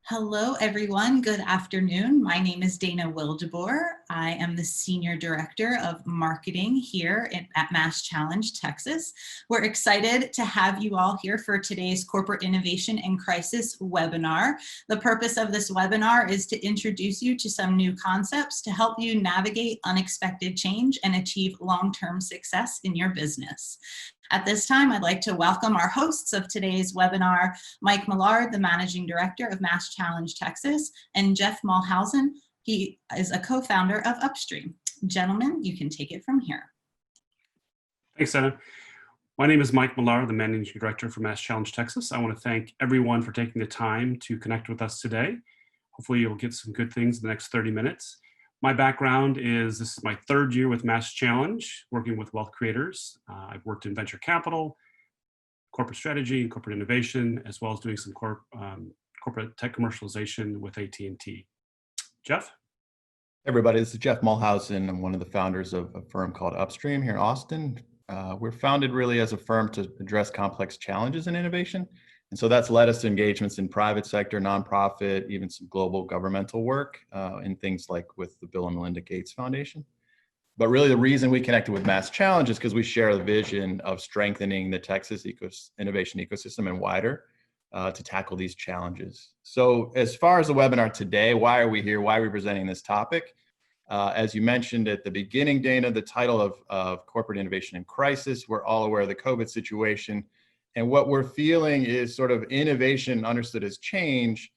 Hello, everyone. Good afternoon. My name is Dana Wildeboer. I am the Senior Director of Marketing here at MassChallenge, Texas. We're excited to have you all here for today's Corporate Innovation and Crisis webinar. The purpose of this webinar is to introduce you to some new concepts to help you navigate unexpected change and achieve long-term success in your business. At this time, I'd like to welcome our hosts of today's webinar, Mike Millard, the Managing Director of MassChallenge Texas, and Jeff Mulhausen. He is a co-founder of Upstream. Gentlemen, you can take it from here. Thanks, Anna. My name is Mike Millard, the Managing Director for MassChallenge Texas. I want to thank everyone for taking the time to connect with us today. Hopefully you'll get some good things in the next 30 minutes. My background is, this is my third year with MassChallenge, working with wealth creators. I've worked in venture capital, corporate strategy, and corporate innovation, as well as doing some corporate tech commercialization with AT&T. Jeff? Hey everybody, this is Jeff Mulhausen. I'm one of the founders of a firm called Upstream here in Austin. We're founded really as a firm to address complex challenges in innovation. And so that's led us to engagements in private sector, nonprofit, even some global governmental work in things like with the Bill and Melinda Gates Foundation. But really the reason we connected with MassChallenge is because we share the vision of strengthening the Texas innovation ecosystem and wider to tackle these challenges. So as far as the webinar today, why are we here? Why are we presenting this topic? As you mentioned at the beginning, Dana, the title of Corporate Innovation in Crisis, we're all aware of the COVID situation. And what we're feeling is sort of innovation understood as change.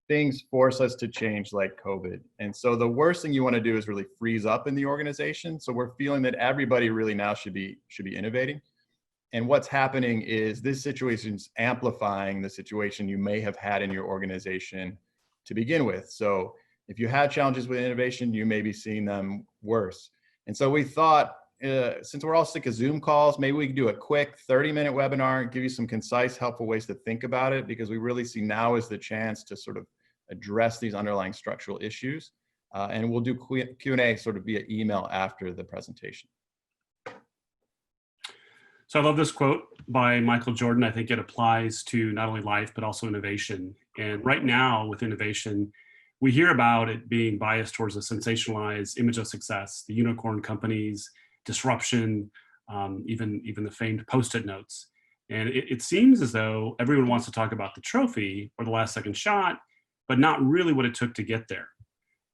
Things force us to change like COVID. And so the worst thing you want to do is really freeze up in the organization. So we're feeling that everybody really now should be innovating. And what's happening is this situation's amplifying the situation you may have had in your organization to begin with. So if you had challenges with innovation, you may be seeing them worse. And so we thought, since we're all sick of Zoom calls, maybe we could do a quick 30-minute webinar and give you some concise, helpful ways to think about it, because we really see now is the chance to sort of address these underlying structural issues. And we'll do Q&A sort of via email after the presentation. So I love this quote by Michael Jordan. I think it applies to not only life, but also innovation. And right now with innovation, we hear about it being biased towards a sensationalized image of success, the unicorn companies, disruption, even the famed Post-it notes. And it seems as though everyone wants to talk about the trophy or the last second shot, but not really what it took to get there.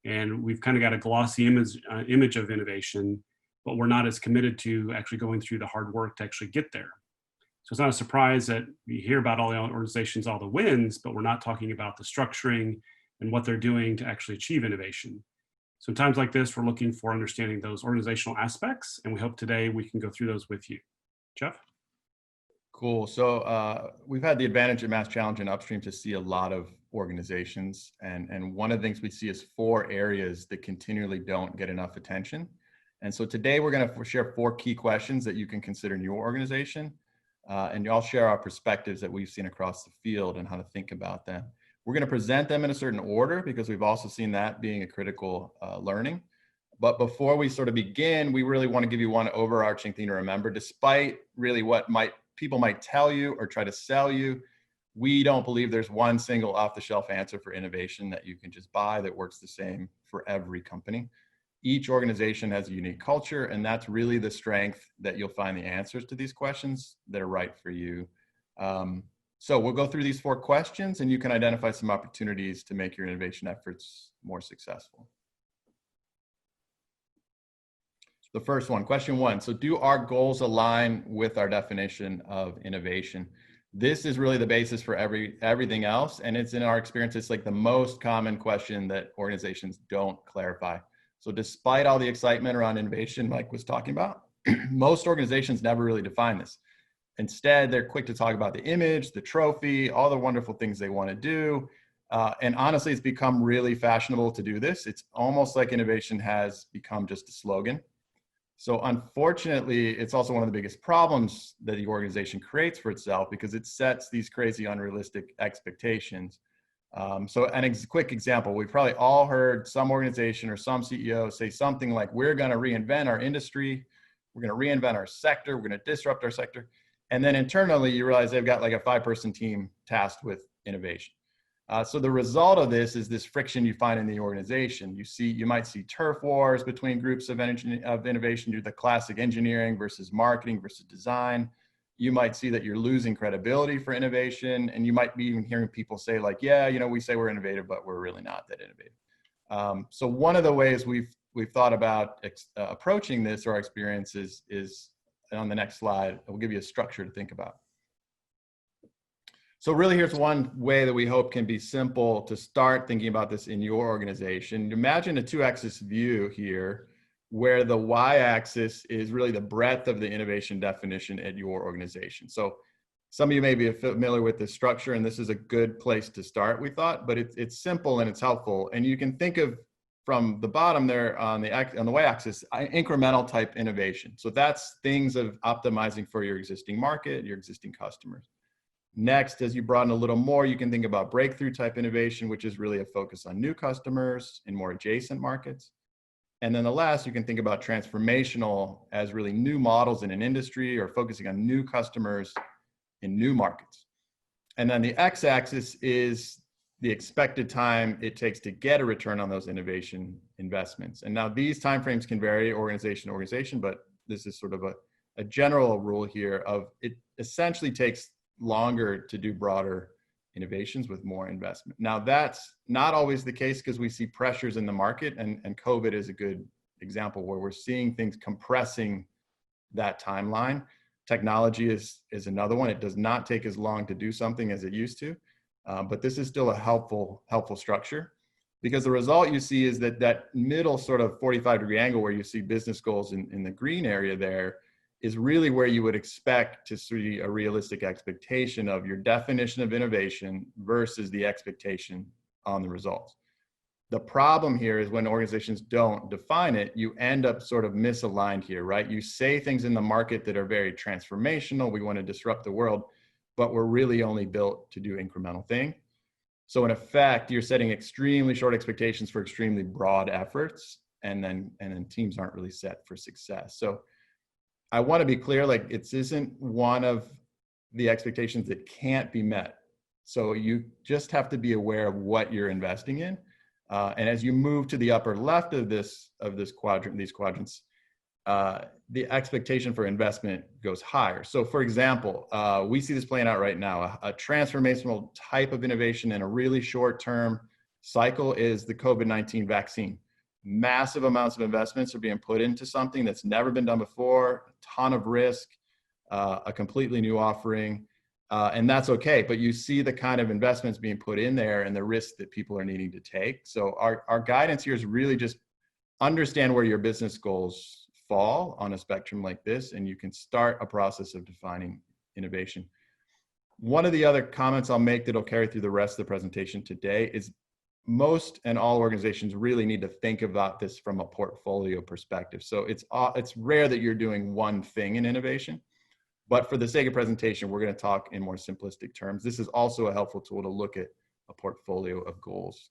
And we've kind of got a glossy image of innovation, but we're not as committed to actually going through the hard work to actually get there. So it's not a surprise that we hear about all the organizations, all the wins, but we're not talking about the structuring and what they're doing to actually achieve innovation. So in times like this, we're looking for understanding those organizational aspects, and we hope today we can go through those with you. Jeff? Cool. So we've had the advantage at MassChallenge and Upstream to see a lot of organizations. And one of the things we see is 4 areas that continually don't get enough attention. And so today we're going to share 4 key questions that you can consider in your organization. And I'll share our perspectives that we've seen across the field and how to think about them. We're going to present them in a certain order because we've also seen that being a critical learning. But before we sort of begin, we really want to give you one overarching thing to remember. Despite really what people might tell you or try to sell you, we don't believe there's one single off-the-shelf answer for innovation that you can just buy that works the same for every company. Each organization has a unique culture, and that's really the strength that you'll find the answers to these questions that are right for you. So we'll go through these 4 questions, and you can identify some opportunities to make your innovation efforts more successful. The first one, question 1. So do our goals align with our definition of innovation? This is really the basis for everything else. And it's in our experience, it's like the most common question that organizations don't clarify. So despite all the excitement around innovation Mike was talking about, most organizations never really define this. Instead, they're quick to talk about the image, the trophy, all the wonderful things they want to do. And honestly, it's become really fashionable to do this. It's almost like innovation has become just a slogan. So unfortunately, it's also one of the biggest problems that the organization creates for itself because it sets these crazy unrealistic expectations. So a quick example, we've probably all heard some organization or some CEO say something like, we're going to reinvent our industry, we're going to reinvent our sector, we're going to disrupt our sector. And then internally, you realize they've got like a 5-person team tasked with innovation. So the result of this is this friction you find in the organization. You might see turf wars between groups of innovation, do the classic engineering versus marketing versus design. You might see that you're losing credibility for innovation, and you might be even hearing people say like, yeah, we say we're innovative, but we're really not that innovative. So one of the ways we've thought about approaching this or our experiences is on the next slide. We'll give you a structure to think about. So really, here's one way that we hope can be simple to start thinking about this in your organization. Imagine a 2-axis view here, where the y-axis is really the breadth of the innovation definition at your organization. So some of you may be familiar with this structure, and this is a good place to start, we thought, but it's simple and it's helpful. And you can think of, from the bottom there on the y-axis, incremental type innovation. So that's things of optimizing for your existing market, your existing customers. Next, as you broaden a little more, you can think about breakthrough type innovation, which is really a focus on new customers in more adjacent markets. And then the last, you can think about transformational as really new models in an industry or focusing on new customers in new markets. And then the x-axis is the expected time it takes to get a return on those innovation investments. And now these timeframes can vary organization to organization, but this is sort of a general rule here of it essentially takes longer to do broader innovations with more investment. Now that's not always the case because we see pressures in the market, and COVID is a good example where we're seeing things compressing that timeline. Technology is another one. It does not take as long to do something as it used to, but this is still a helpful structure, because the result you see is that middle sort of 45-degree angle where you see business goals in the green area there is really where you would expect to see a realistic expectation of your definition of innovation versus the expectation on the results. The problem here is when organizations don't define it, you end up sort of misaligned here, right? You say things in the market that are very transformational, we want to disrupt the world, but we're really only built to do incremental things. So in effect, you're setting extremely short expectations for extremely broad efforts, and then teams aren't really set for success. So I want to be clear, like it isn't one of the expectations that can't be met. So you just have to be aware of what you're investing in. And as you move to the upper left of this quadrant, these quadrants, the expectation for investment goes higher. So for example, we see this playing out right now. A transformational type of innovation in a really short-term cycle is the COVID-19 vaccine. Massive amounts of investments are being put into something that's never been done before, a ton of risk, a completely new offering, and that's okay. But you see the kind of investments being put in there and the risk that people are needing to take. So our guidance here is really just understand where your business goals fall on a spectrum like this, and you can start a process of defining innovation. One of the other comments I'll make that'll carry through the rest of the presentation today is most and all organizations really need to think about this from a portfolio perspective. So it's rare that you're doing one thing in innovation, but for the sake of presentation, we're going to talk in more simplistic terms. This is also a helpful tool to look at a portfolio of goals.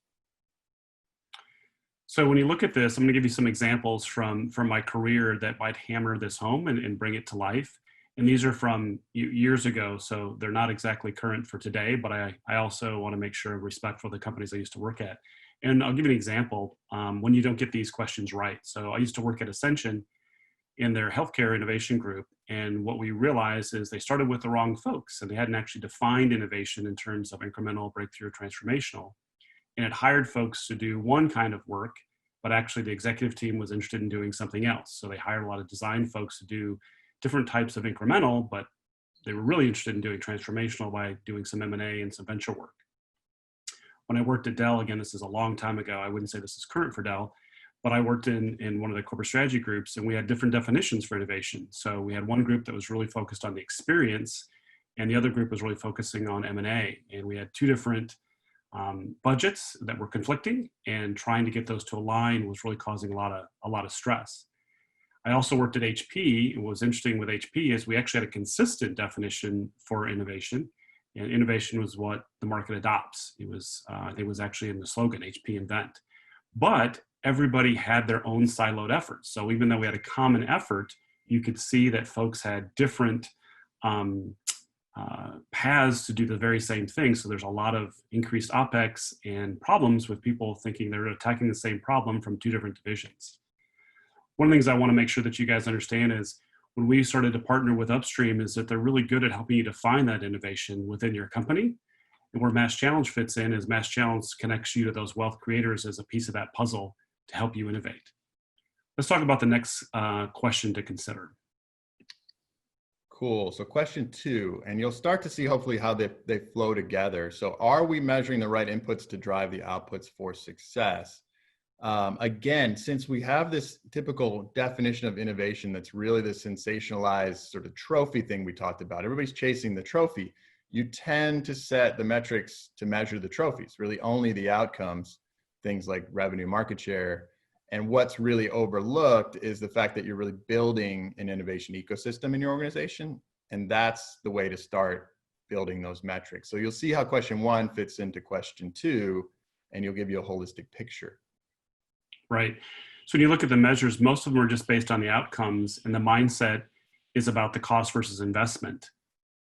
So when you look at this, I'm going to give you some examples from my career that might hammer this home and bring it to life. And these are from years ago, so they're not exactly current for today, but I also want to make sure I'm respectful of the companies I used to work at. And I'll give you an example when you don't get these questions right. So I used to work at Ascension in their healthcare innovation group. And what we realized is they started with the wrong folks, and they hadn't actually defined innovation in terms of incremental, breakthrough, transformational. And it hired folks to do one kind of work, but actually the executive team was interested in doing something else. So they hired a lot of design folks to do different types of incremental, but they were really interested in doing transformational by doing some M&A and some venture work. When I worked at Dell, again, this is a long time ago, I wouldn't say this is current for Dell, but I worked in one of the corporate strategy groups, and we had different definitions for innovation. So we had one group that was really focused on the experience, and the other group was really focusing on M&A. And we had two different budgets that were conflicting, and trying to get those to align was really causing a lot of stress. I also worked at HP. What was interesting with HP is we actually had a consistent definition for innovation, and innovation was what the market adopts. It was, I think it was actually in the slogan, HP Invent. But everybody had their own siloed efforts. So even though we had a common effort, you could see that folks had different paths to do the very same thing. So there's a lot of increased OpEx and problems with people thinking they're attacking the same problem from two different divisions. One of the things I want to make sure that you guys understand is when we started to partner with Upstream is that they're really good at helping you define that innovation within your company. And where MassChallenge fits in is MassChallenge connects you to those wealth creators as a piece of that puzzle to help you innovate. Let's talk about the next question to consider. Cool. So question 2, and you'll start to see hopefully how they flow together. So are we measuring the right inputs to drive the outputs for success? Again, since we have this typical definition of innovation that's really the sensationalized sort of trophy thing we talked about, everybody's chasing the trophy, you tend to set the metrics to measure the trophies, really only the outcomes, things like revenue, market share. And what's really overlooked is the fact that you're really building an innovation ecosystem in your organization. And that's the way to start building those metrics. So you'll see how question 1 fits into question 2, and you'll give you a holistic picture. Right. So when you look at the measures, most of them are just based on the outcomes, and the mindset is about the cost versus investment.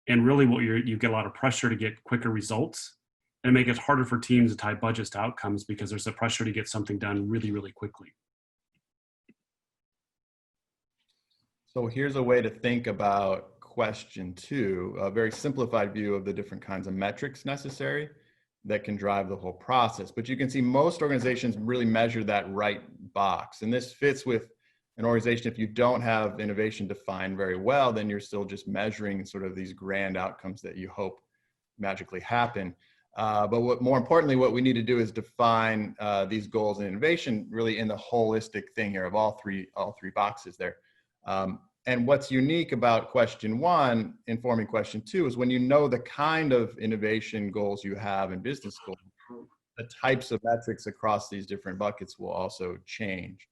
And really what you get a lot of pressure to get quicker results, and make it harder for teams to tie budgets to outcomes because there's a pressure to get something done really, really quickly. So here's a way to think about question 2, a very simplified view of the different kinds of metrics necessary that can drive the whole process. But you can see most organizations really measure that right box. And this fits with an organization. If you don't have innovation defined very well, then you're still just measuring sort of these grand outcomes that you hope magically happen. But more importantly, what we need to do is define these goals and innovation really in the holistic thing here of all three boxes there. And what's unique about question 1 informing question 2 is when you know the kind of innovation goals you have and business goals, the types of metrics across these different buckets will also change.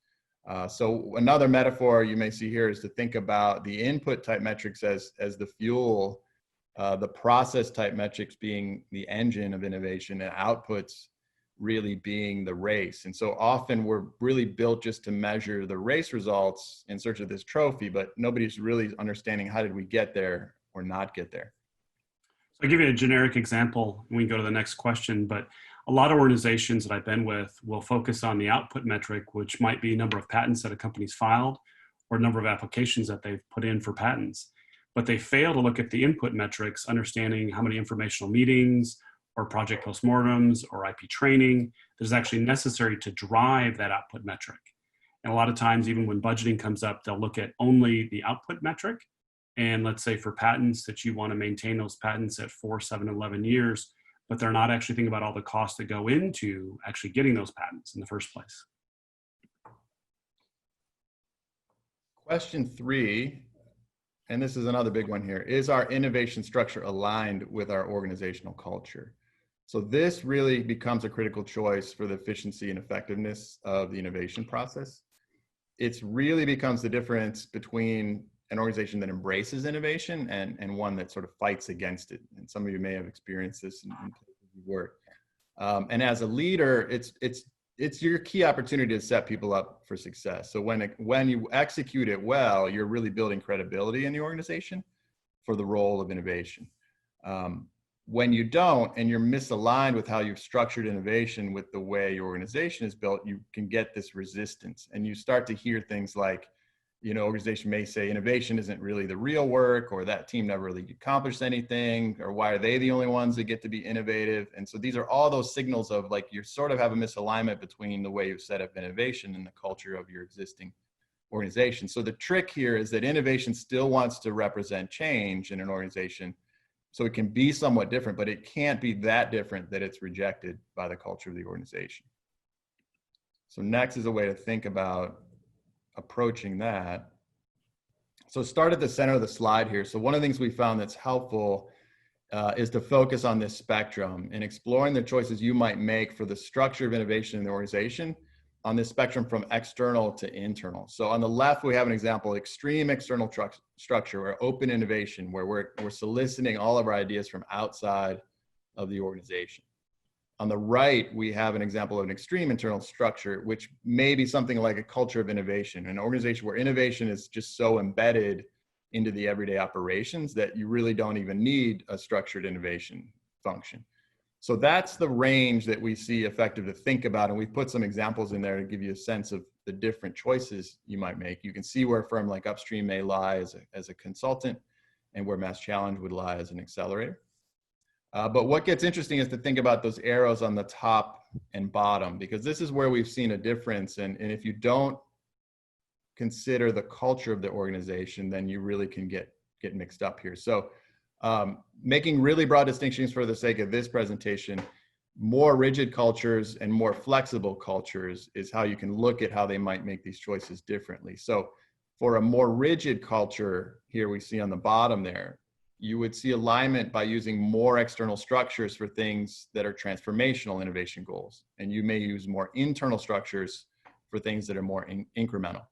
So another metaphor you may see here is to think about the input type metrics as the fuel, the process type metrics being the engine of innovation, and outputs really being the race. And so often we're really built just to measure the race results in search of this trophy, but nobody's really understanding how did we get there or not get there. So I'll give you a generic example, and we can go to the next question, but a lot of organizations that I've been with will focus on the output metric, which might be number of patents that a company's filed or number of applications that they've put in for patents. But they fail to look at the input metrics, understanding how many informational meetings or project postmortems or IP training that is actually necessary to drive that output metric. And a lot of times, even when budgeting comes up, they'll look at only the output metric. And let's say for patents that you want to maintain those patents at 4, 7, 11 years, but they're not actually thinking about all the costs that go into actually getting those patents in the first place. Question 3, and this is another big one here, is our innovation structure aligned with our organizational culture? So this really becomes a critical choice for the efficiency and effectiveness of the innovation process. It really becomes the difference between an organization that embraces innovation and one that sort of fights against it. And some of you may have experienced this in places you work. And as a leader, it's your key opportunity to set people up for success. So when you execute it well, you're really building credibility in the organization for the role of innovation. When you don't, and you're misaligned with how you've structured innovation with the way your organization is built, you can get this resistance. And you start to hear things like, organization may say innovation isn't really the real work, or that team never really accomplished anything, or why are they the only ones that get to be innovative? And so these are all those signals of like, you sort of have a misalignment between the way you've set up innovation and the culture of your existing organization. So the trick here is that innovation still wants to represent change in an organization. So it can be somewhat different, but it can't be that different that it's rejected by the culture of the organization. So next is a way to think about approaching that. So start at the center of the slide here. So one of the things we found that's helpful is to focus on this spectrum and exploring the choices you might make for the structure of innovation in the organization on this spectrum from external to internal. So on the left, we have an example, extreme external structure, or open innovation, where we're soliciting all of our ideas from outside of the organization. On the right, we have an example of an extreme internal structure, which may be something like a culture of innovation, an organization where innovation is just so embedded into the everyday operations that you really don't even need a structured innovation function. So that's the range that we see effective to think about. And we've put some examples in there to give you a sense of the different choices you might make. You can see where a firm like Upstream may lie as a consultant and where MassChallenge would lie as an accelerator. But what gets interesting is to think about those arrows on the top and bottom, because this is where we've seen a difference. And if you don't consider the culture of the organization, then you really can get mixed up here. So making really broad distinctions for the sake of this presentation, more rigid cultures and more flexible cultures is how you can look at how they might make these choices differently. So for a more rigid culture, here we see on the bottom there, you would see alignment by using more external structures for things that are transformational innovation goals. And you may use more internal structures for things that are more incremental.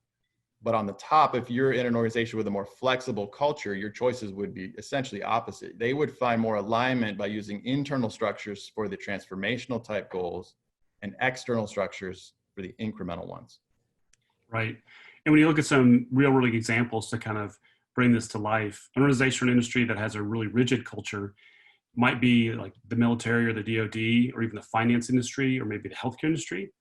But on the top, if you're in an organization with a more flexible culture, your choices would be essentially opposite. They would find more alignment by using internal structures for the transformational type goals and external structures for the incremental ones. Right. And when you look at some real examples to kind of bring this to life, an organization or industry that has a really rigid culture might be like the military or the DoD or even the finance industry or maybe the healthcare industry.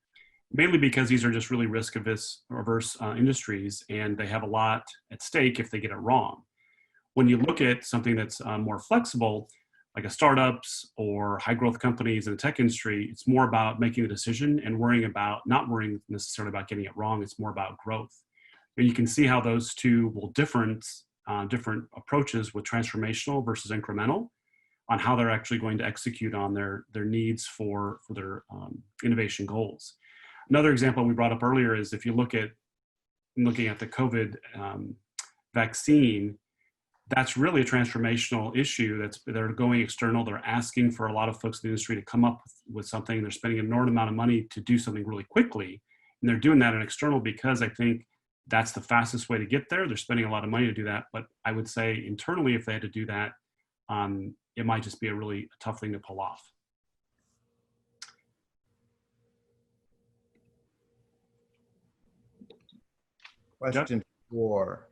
Mainly because these are just really risk-averse industries and they have a lot at stake if they get it wrong. When you look at something that's more flexible, like a startups or high-growth companies in the tech industry, it's more about making a decision and not worrying necessarily about getting it wrong. It's more about growth. And you can see how those two will different approaches with transformational versus incremental on how they're actually going to execute on their needs for their innovation goals. Another example we brought up earlier is if you looking at the COVID vaccine, that's really a transformational issue. They're going external. They're asking for a lot of folks in the industry to come up with something. They're spending an enormous amount of money to do something really quickly. And they're doing that in external because I think that's the fastest way to get there. They're spending a lot of money to do that. But I would say internally, if they had to do that, it might just be a really tough thing to pull off. Question 4.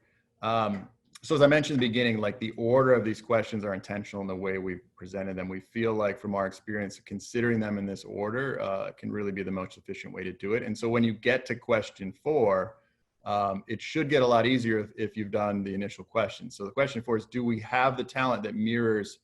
So as I mentioned in the beginning, like the order of these questions are intentional in the way we've presented them. We feel like from our experience, considering them in this order can really be the most efficient way to do it. And so when you get to question 4, it should get a lot easier if you've done the initial question. So the question 4 is, do we have the talent that mirrors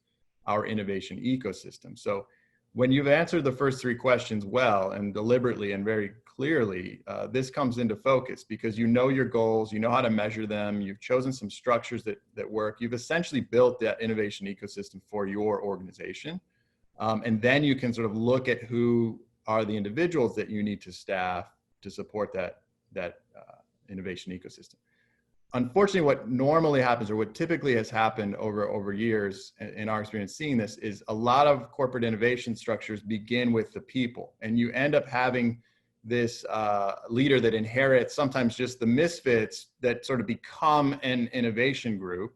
our innovation ecosystem? So when you've answered the first 3 questions well and deliberately and very clearly, this comes into focus because you know your goals, you know how to measure them, you've chosen some structures that work, you've essentially built that innovation ecosystem for your organization. And then you can sort of look at who are the individuals that you need to staff to support that innovation ecosystem. Unfortunately, what normally happens, or what typically has happened over years in our experience seeing this, is a lot of corporate innovation structures begin with the people, and you end up having this leader that inherits sometimes just the misfits that sort of become an innovation group.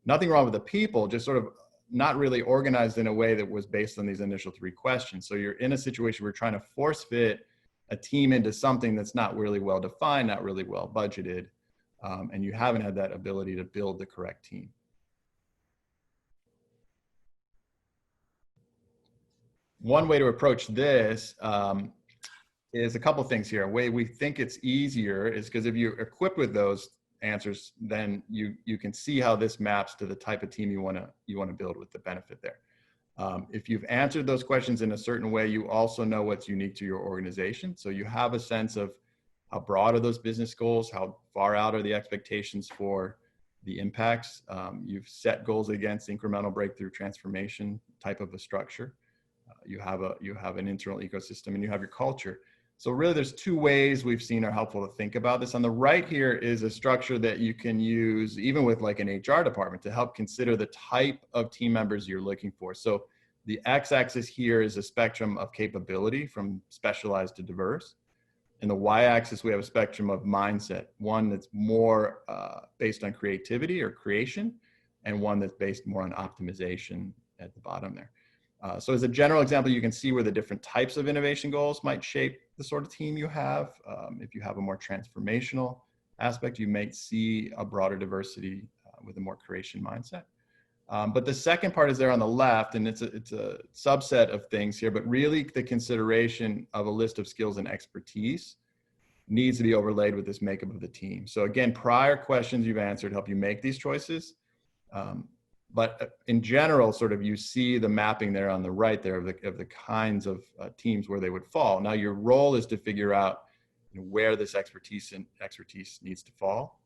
Nothing wrong with the people, just sort of not really organized in a way that was based on these initial 3 questions. So you're in a situation where you're trying to force fit a team into something that's not really well defined, not really well budgeted. And you haven't had that ability to build the correct team. One way to approach this is a couple things here. A way we think it's easier is because if you're equipped with those answers, then you can see how this maps to the type of team you want to build with the benefit there. If you've answered those questions in a certain way, you also know what's unique to your organization. So you have a sense of how broad are those business goals? How far out are the expectations for the impacts? You've set goals against incremental breakthrough transformation type of a structure. You have an internal ecosystem, and you have your culture. So really there's 2 ways we've seen are helpful to think about this. On the right here is a structure that you can use even with like an HR department to help consider the type of team members you're looking for. So the x-axis here is a spectrum of capability from specialized to diverse. In the y-axis, we have a spectrum of mindset, one that's more based on creativity or creation, and one that's based more on optimization at the bottom there. So as a general example, you can see where the different types of innovation goals might shape the sort of team you have. If you have a more transformational aspect, you might see a broader diversity with a more creation mindset. But the second part is there on the left, and it's a subset of things here, but really the consideration of a list of skills and expertise needs to be overlaid with this makeup of the team. So again, prior questions you've answered help you make these choices. But in general, sort of you see the mapping there on the right there of the kinds of teams where they would fall. Now your role is to figure out where this expertise needs to fall.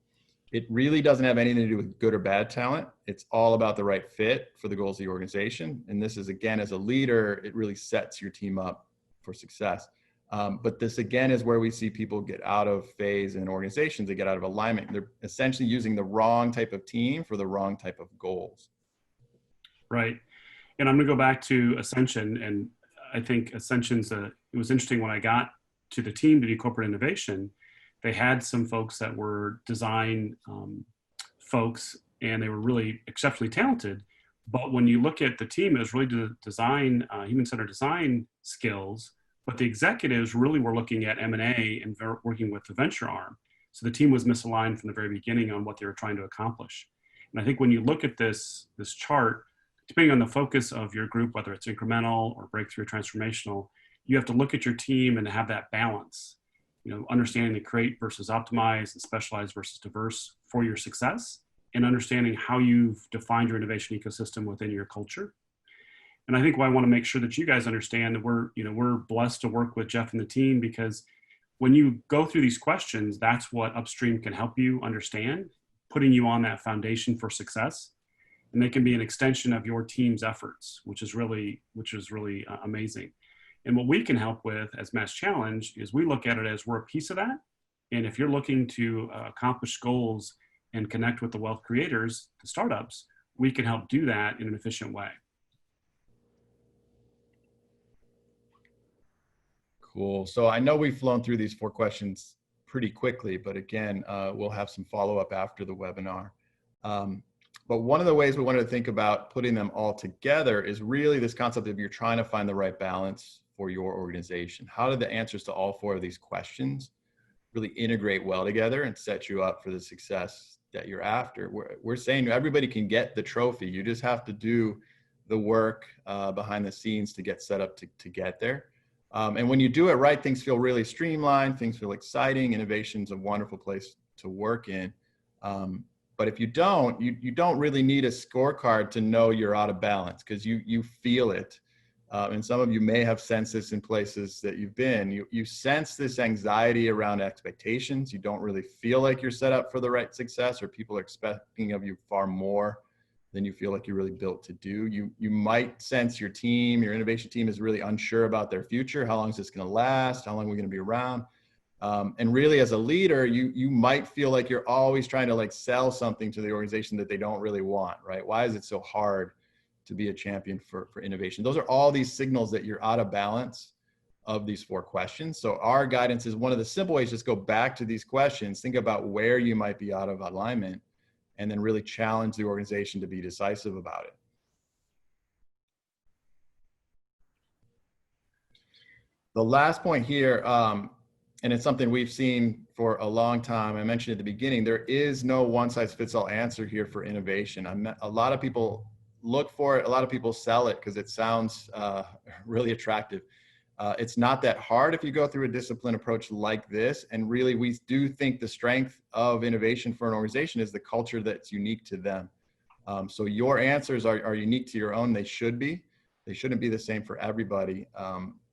It really doesn't have anything to do with good or bad talent. It's all about the right fit for the goals of the organization. And this is, again, as a leader, it really sets your team up for success. But this, again, is where we see people get out of phase in organizations. They get out of alignment. They're essentially using the wrong type of team for the wrong type of goals. Right. And I'm going to go back to Ascension. And I think Ascension's, it was interesting when I got to the team to do corporate innovation, they had some folks that were design folks, and they were really exceptionally talented. But when you look at the team, it was really to design, human-centered design skills, but the executives really were looking at M&A and working with the venture arm. So the team was misaligned from the very beginning on what they were trying to accomplish. And I think when you look at this chart, depending on the focus of your group, whether it's incremental or breakthrough or transformational, you have to look at your team and have that balance. Understanding the create versus optimize and specialize versus diverse for your success, and understanding how you've defined your innovation ecosystem within your culture. And I think what I want to make sure that you guys understand that we're blessed to work with Jeff and the team, because when you go through these questions, that's what Upstream can help you understand, putting you on that foundation for success. And they can be an extension of your team's efforts, which is really amazing. And what we can help with as MassChallenge is we look at it as we're a piece of that. And if you're looking to accomplish goals and connect with the wealth creators, the startups, we can help do that in an efficient way. Cool. So I know we've flown through these 4 questions pretty quickly, but again, we'll have some follow-up after the webinar. But one of the ways we wanted to think about putting them all together is really this concept of you're trying to find the right balance for your organization. How do the answers to all 4 of these questions really integrate well together and set you up for the success that you're after? We're saying everybody can get the trophy. You just have to do the work behind the scenes to get set up to get there. And when you do it right, things feel really streamlined, things feel exciting, innovation's a wonderful place to work in. But if you don't, you don't really need a scorecard to know you're out of balance, because you feel it. And some of you may have sensed this in places that you've been. You sense this anxiety around expectations. You don't really feel like you're set up for the right success, or people are expecting of you far more than you feel like you're really built to do. You might sense your team, your innovation team is really unsure about their future. How long is this going to last? How long are we going to be around? And really, as a leader, you might feel like you're always trying to sell something to the organization that they don't really want, right? Why is it so hard to be a champion for innovation? Those are all these signals that you're out of balance of these 4 questions. So our guidance is one of the simple ways, just go back to these questions, think about where you might be out of alignment, and then really challenge the organization to be decisive about it. The last point here, and it's something we've seen for a long time. I mentioned at the beginning, there is no one-size-fits-all answer here for innovation. A lot of people look for it. A lot of people sell it because it sounds really attractive. It's not that hard if you go through a disciplined approach like this. And really, we do think the strength of innovation for an organization is the culture that's unique to them. So your answers are unique to your own. They should be. They shouldn't be the same for everybody.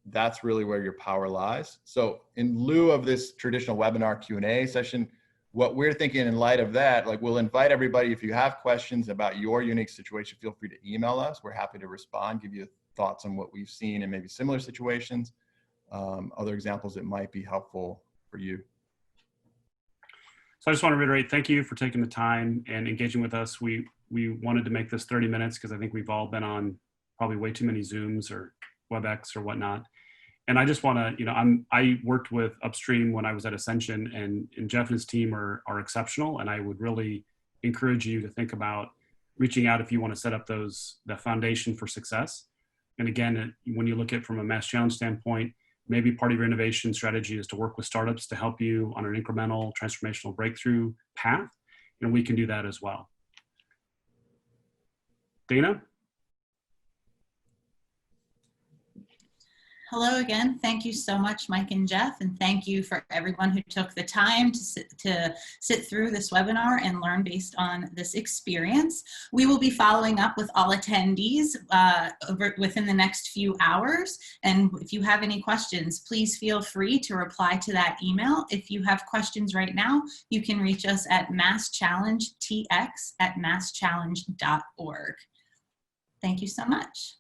That's really where your power lies. So in lieu of this traditional webinar Q&A session, what we're thinking in light of that, we'll invite everybody, if you have questions about your unique situation, feel free to email us. We're happy to respond, give you thoughts on what we've seen in maybe similar situations, other examples that might be helpful for you. So I just want to reiterate, thank you for taking the time and engaging with us. We wanted to make this 30 minutes because I think we've all been on probably way too many Zooms or WebEx or whatnot. And I just want to, I worked with Upstream when I was at Ascension, and Jeff and his team are exceptional. And I would really encourage you to think about reaching out if you want to set up the foundation for success. And again, when you look at it from a MassChallenge standpoint, maybe part of your innovation strategy is to work with startups to help you on an incremental transformational breakthrough path. And we can do that as well. Dana? Hello again. Thank you so much, Mike and Jeff, and thank you for everyone who took the time to sit through this webinar and learn based on this experience. We will be following up with all attendees within the next few hours, and if you have any questions, please feel free to reply to that email. If you have questions right now, you can reach us at masschallengetx@masschallenge.org. Thank you so much.